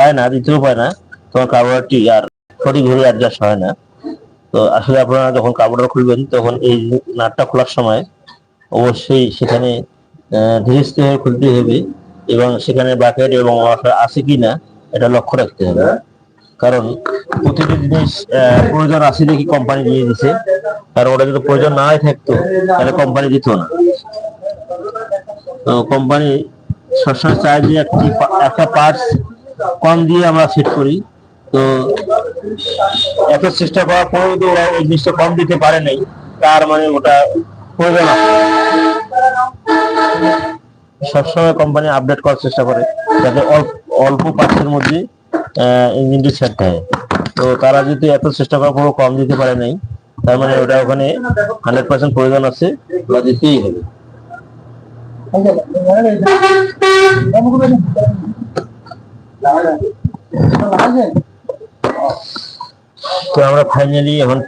পায় না, দিতেও পারে না, তখন কার্বোরেটরটি আর সঠিকভাবে অ্যাডজাস্ট হয় না। তো আসলে আপনারা যখন কার্বোরেটর খুলবেন তখন এই নাটটা খোলার সময় অবশ্যই সেখানে ধীরে স্থিরে খুলতে হবে এবং সেখানে বাকেট এবং ওয়াশার আছে কিনা এটা লক্ষ্য রাখতে হবে। কারণ প্রতিটি জিনিস প্রয়োজন আছে দেখি কোম্পানি দিয়ে দিছে, আর ওটা যদি প্রয়োজন না থাকতো তাহলে কোম্পানি দিত না। তো কোম্পানি সবসময় চায় যে একটা পার্টস কম দিয়ে আমরা সেট করি। তো এত চেষ্টা করার পরেও যদি ওরা ওই জিনিসটা কম দিতে পারে নাই, তার মানে ওটা প্রয়োজন আছে। সবসময় কোম্পানি আপডেট করার চেষ্টা করে যাতে অল্প পার্টসের মধ্যে ইঞ্জিনটি সেট হয়। তো তারা যদি এত চেষ্টা করার পরও কম দিতে পারে নাই, তার মানে ওটা ওখানে 100% প্রয়োজন আছে, বা দিতেই হবে। তো আমরা ফাইনালি এখন